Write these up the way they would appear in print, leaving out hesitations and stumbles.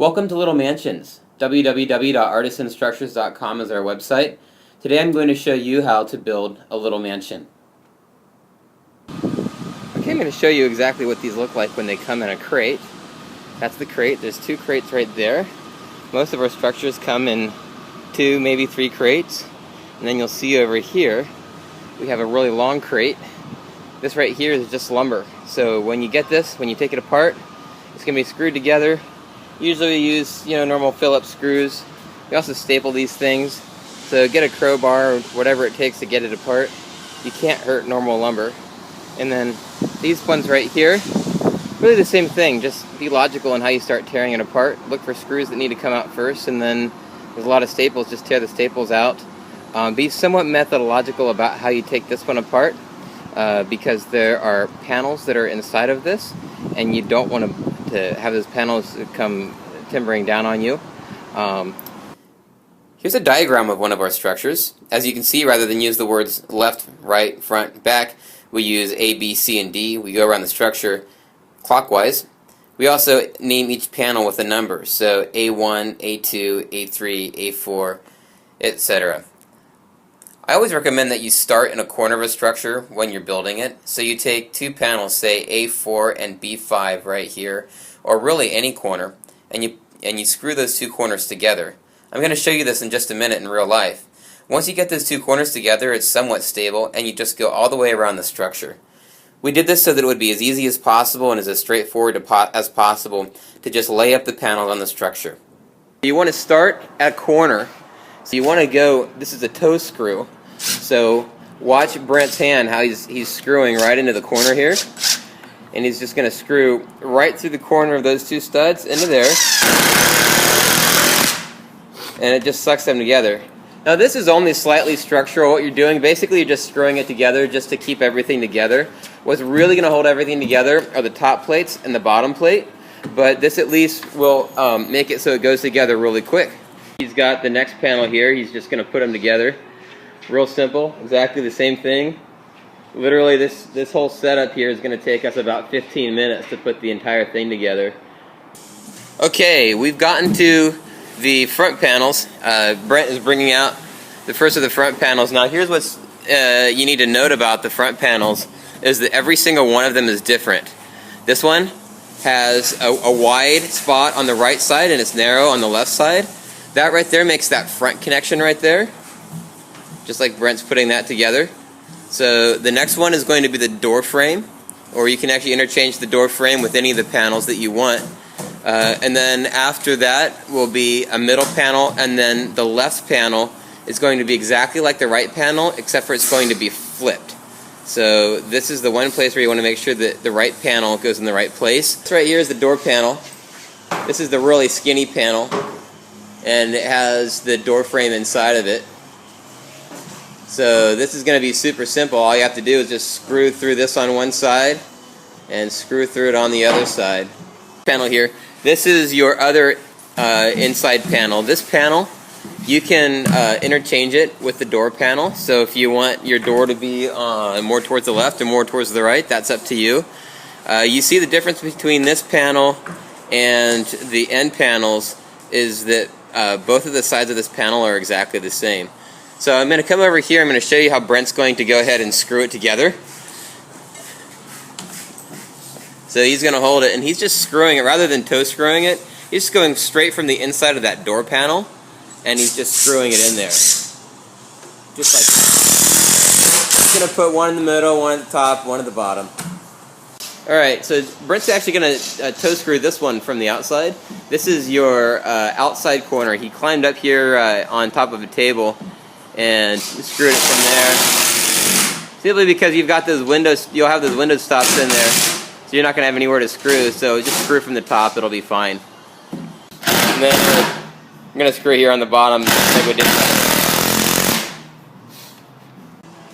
Welcome to Little Mansions. www.artisanstructures.com is our website. Today I'm going to show you how to build a little mansion. Okay, I'm going to show you exactly what these look like when they come in a crate. That's the crate. There's two crates right there. Most of our structures come in 2, maybe 3 crates. And then you'll see over here, we have a really long crate. This right here is just lumber. So when you get this, when you take it apart, it's going to be screwed together. Usually we use, normal Phillips screws. We also staple these things. So get a crowbar or whatever it takes to get it apart. You can't hurt normal lumber. And then these ones right here, really the same thing. Just be logical in how you start tearing it apart. Look for screws that need to come out first, and then there's a lot of staples. Just tear the staples out. Be somewhat methodological about how you take this one apart, because there are panels that are inside of this, and you don't want to have those panels come timbering down on you. Here's a diagram of one of our structures. As you can see, rather than use the words left, right, front, back, we use A, B, C, and D. We go around the structure clockwise. We also name each panel with a number, so A1, A2, A3, A4, etc. I always recommend that you start in a corner of a structure when you're building it. So you take 2 panels, say A4 and B5 right here, or really any corner, and you screw those 2 corners together. I'm going to show you this in just a minute in real life. Once you get those 2 corners together, it's somewhat stable, and you just go all the way around the structure. We did this so that it would be as easy as possible and as straightforward as possible to just lay up the panels on the structure. You want to start at a corner. So you want to go, this is a toe screw, so watch Brent's hand, how he's screwing right into the corner here, and he's just going to screw right through the corner of those 2 studs into there, and it just sucks them together. Now this is only slightly structural. What you're doing, basically you're just screwing it together just to keep everything together. What's really going to hold everything together are the top plates and the bottom plate, but this at least will make it so it goes together really quick. He's got the next panel here. He's just going to put them together. Real simple. Exactly the same thing. Literally this whole setup here is going to take us about 15 minutes to put the entire thing together. Okay, we've gotten to the front panels. Brent is bringing out the first of the front panels. Now here's what's you need to note about the front panels is that every single one of them is different. This one has a wide spot on the right side and it's narrow on the left side. That right there makes that front connection right there, just like Brent's putting that together. So the next one is going to be the door frame, or you can actually interchange the door frame with any of the panels that you want. And then after that will be a middle panel, and then the left panel is going to be exactly like the right panel, except for it's going to be flipped. So this is the one place where you want to make sure that the right panel goes in the right place. This right here is the door panel. This is the really skinny panel, and it has the door frame inside of it. So this is going to be super simple. All you have to do is just screw through this on one side and screw through it on the other side. Panel here. This is your other inside panel. This panel, you can interchange it with the door panel. So if you want your door to be more towards the left or more towards the right, that's up to you. You see the difference between this panel and the end panels is that both of the sides of this panel are exactly the same. So I'm going to come over here, I'm going to show you how Brent's going to go ahead and screw it together. So he's going to hold it, and he's just screwing it, rather than toe screwing it, he's just going straight from the inside of that door panel, and he's just screwing it in there. Just like that. He's going to put one in the middle, one at the top, one at the bottom. Alright, so Brent's actually going to toe screw this one from the outside. This is your outside corner. He climbed up here on top of a table and screwed it from there. Simply because you've got those windows, you'll have those window stops in there, so you're not going to have anywhere to screw, so just screw from the top, it'll be fine. And then I'm going to screw here on the bottom like we did.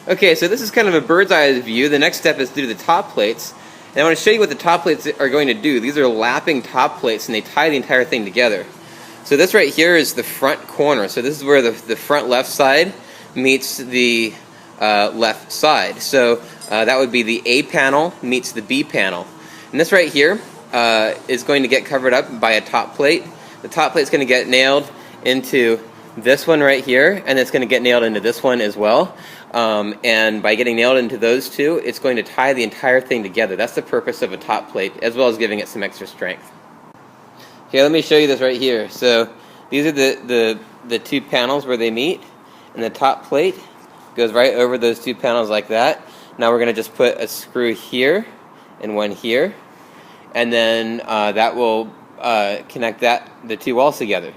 Okay, so this is kind of a bird's eye view. The next step is to do the top plates. And I want to show you what the top plates are going to do. These are lapping top plates, and they tie the entire thing together. So this right here is the front corner. So this is where the front left side meets the left side. So that would be the A panel meets the B panel. And this right here is going to get covered up by a top plate. the top plate's going to get nailed into this one right here, and it's going to get nailed into this one as well. And by getting nailed into those two, it's going to tie the entire thing together. That's the purpose of a top plate, as well as giving it some extra strength. Okay, let me show you this right here. So these are the two panels where they meet, and the top plate goes right over those two panels like that. Now we're going to just put a screw here and one here, and then that will connect the two walls together.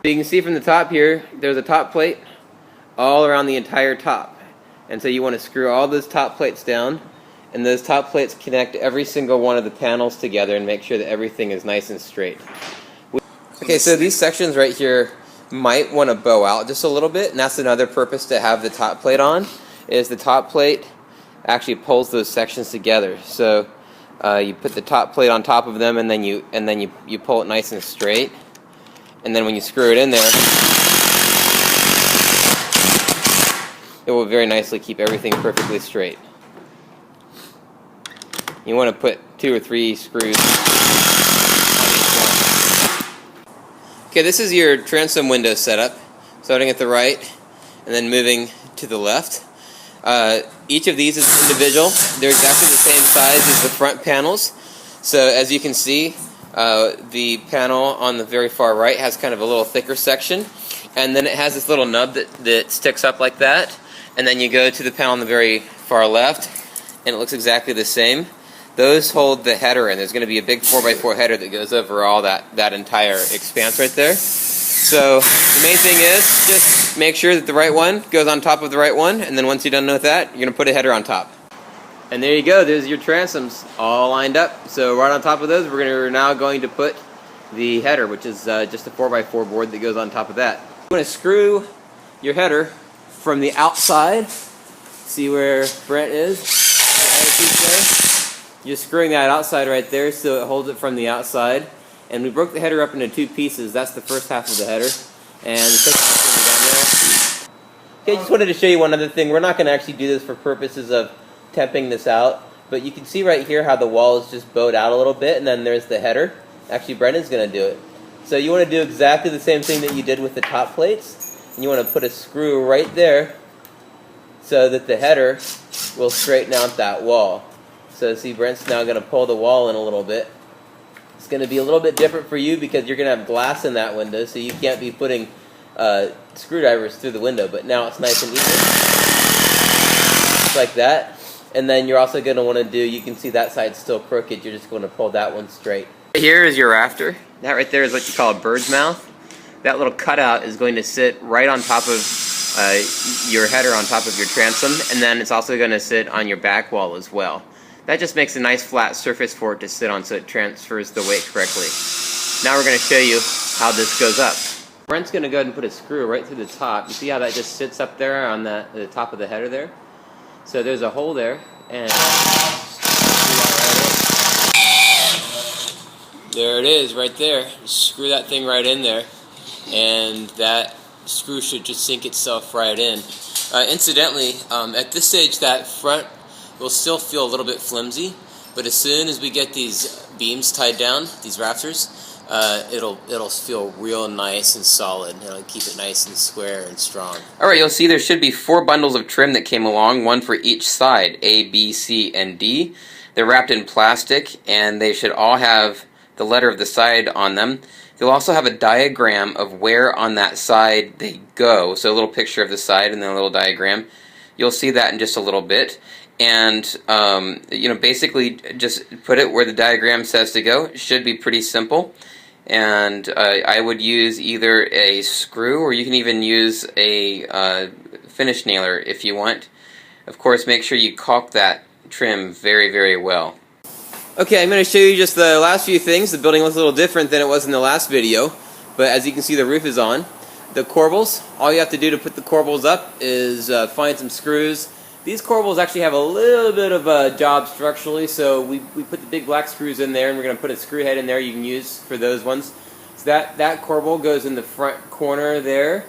So you can see from the top here, there's a top plate all around the entire top. And so you want to screw all those top plates down, and those top plates connect every single one of the panels together and make sure that everything is nice and straight. Okay, so these sections right here might want to bow out just a little bit, and that's another purpose to have the top plate on, is the top plate actually pulls those sections together. So you put the top plate on top of them, and then you pull it nice and straight. And then when you screw it in there, it will very nicely keep everything perfectly straight. You want to put 2 or 3 screws on each one. Okay, this is your transom window setup. Starting at the right and then moving to the left. Each of these is individual. They're exactly the same size as the front panels. So as you can see, the panel on the very far right has kind of a little thicker section, and then it has this little nub that sticks up like that, and then you go to the panel on the very far left, and it looks exactly the same. Those hold the header in. There's going to be a big 4x4 header that goes over all that entire expanse right there. So the main thing is just make sure that the right one goes on top of the right one, and then once you're done with that, you're going to put a header on top. And there you go, there's your transoms all lined up. So right on top of those, we're now going to put the header, which is just a 4x4 board that goes on top of that. You want to screw your header from the outside. See where Brent is? You're screwing that outside right there so it holds it from the outside. And we broke the header up into 2 pieces. That's the first half of the header. And the second half is down there. Okay, just wanted to show you one other thing. We're not going to actually do this for purposes of temping this out, but you can see right here how the wall is just bowed out a little bit, and then there's the header. Actually, Brendan's going to do it. So you want to do exactly the same thing that you did with the top plates, and you want to put a screw right there so that the header will straighten out that wall. So see, Brent's now going to pull the wall in a little bit. It's going to be a little bit different for you because you're going to have glass in that window, so you can't be putting screwdrivers through the window, but now it's nice and even. Just like that. And then you're also going to want to do, you can see that side's still crooked, you're just going to pull that one straight. Here is your rafter. That right there is what you call a bird's mouth. That little cutout is going to sit right on top of your header on top of your transom, and then it's also going to sit on your back wall as well. That just makes a nice flat surface for it to sit on so it transfers the weight correctly. Now we're going to show you how this goes up. Brent's going to go ahead and put a screw right through the top. You see how that just sits up there on the top of the header there? So there's a hole there, and there it is right there. Screw that thing right in there, and that screw should just sink itself right in. Incidentally, at this stage that front will still feel a little bit flimsy, but as soon as we get these beams tied down, these rafters, it'll feel real nice and solid. It'll keep it nice and square and strong. Alright, you'll see there should be 4 bundles of trim that came along, one for each side, A, B, C, and D. They're wrapped in plastic, and they should all have the letter of the side on them. They'll also have a diagram of where on that side they go, so a little picture of the side and then a little diagram. You'll see that in just a little bit. And basically just put it where the diagram says to go. It should be pretty simple. And I would use either a screw, or you can even use a finish nailer if you want. Of course, make sure you caulk that trim very, very well. Okay, I'm going to show you just the last few things. The building looks a little different than it was in the last video, but as you can see, the roof is on. The corbels, all you have to do to put the corbels up is find some screws. These corbels actually have a little bit of a job structurally, so we put the big black screws in there, and we're going to put a screw head in there you can use for those ones. So that corbel goes in the front corner there,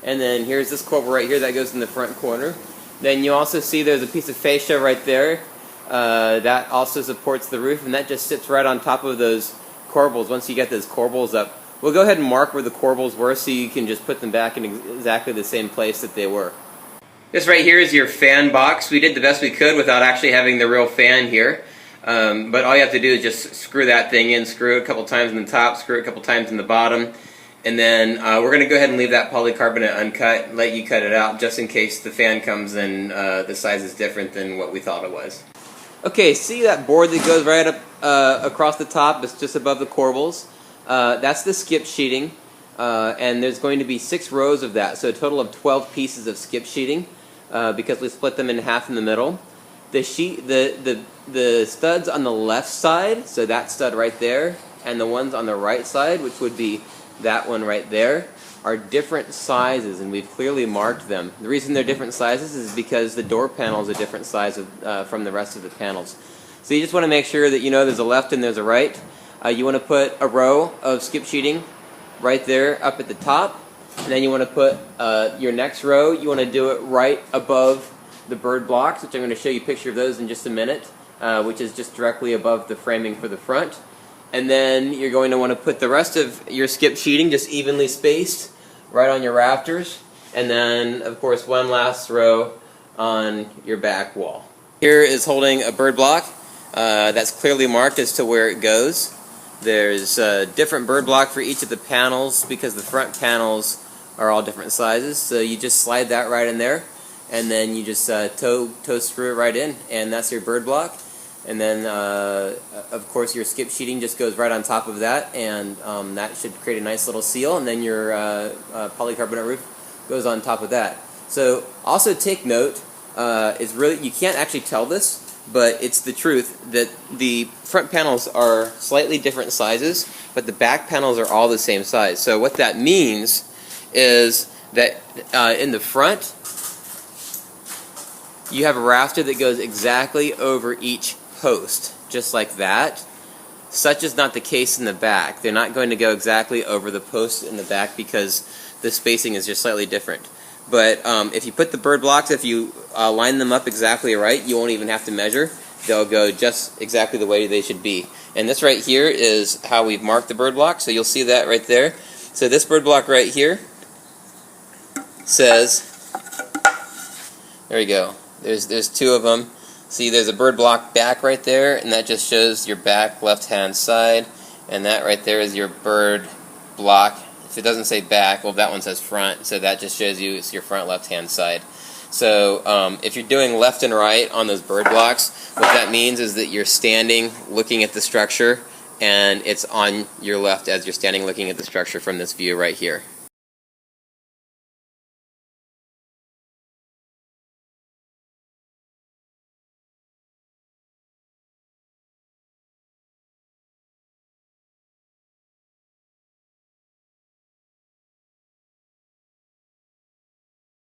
and then here's this corbel right here that goes in the front corner. Then you also see there's a piece of fascia right there that also supports the roof, and that just sits right on top of those corbels. Once you get those corbels up, We'll go ahead and mark where the corbels were so you can just put them back in exactly the same place that they were. This right here is your fan box. We did the best we could without actually having the real fan here. But all you have to do is just screw that thing in, screw it a couple times in the top, screw it a couple times in the bottom, and then we're going to go ahead and leave that polycarbonate uncut and let you cut it out just in case the fan comes and the size is different than what we thought it was. Okay, see that board that goes right up across the top? It's just above the corbels. That's the skip sheeting, and there's going to be 6 rows of that, so a total of 12 pieces of skip sheeting because we split them in half in the middle. The studs on the left side, so that stud right there, and the ones on the right side, which would be that one right there, are different sizes, and we've clearly marked them. The reason they're different sizes is because the door panel is a different size from the rest of the panels. So you just want to make sure that you know there's a left and there's a right. You want to put a row of skip sheeting right there up at the top, and then you want to put your next row, you want to do it right above the bird blocks, which I'm going to show you a picture of those in just a minute, which is just directly above the framing for the front. And then you're going to want to put the rest of your skip sheeting just evenly spaced right on your rafters, and then of course one last row on your back wall. Here is holding a bird block that's clearly marked as to where it goes. There's a different bird block for each of the panels because the front panels are all different sizes, so you just slide that right in there, and then you just toe screw it right in, and that's your bird block. And then of course your skip sheeting just goes right on top of that, and that should create a nice little seal, and then your polycarbonate roof goes on top of that. So also take note, is really, you can't actually tell this, but it's the truth, that the front panels are slightly different sizes, but the back panels are all the same size. So what that means is that in the front, you have a rafter that goes exactly over each post, just like that. Such is not the case in the back. They're not going to go exactly over the post in the back because the spacing is just slightly different. But if you put the bird blocks, if you line them up exactly right, you won't even have to measure. They'll go just exactly the way they should be. And this right here is how we've marked the bird block, so you'll see that right there. So this bird block right here says, there you go, there's 2 of them. See, there's a bird block back right there, and that just shows your back left-hand side, and that right there is your bird block. If it doesn't say back, well, that one says front, so that just shows you it's your front left-hand side. So if you're doing left and right on those bird blocks, what that means is that you're standing looking at the structure, and it's on your left as you're standing looking at the structure from this view right here.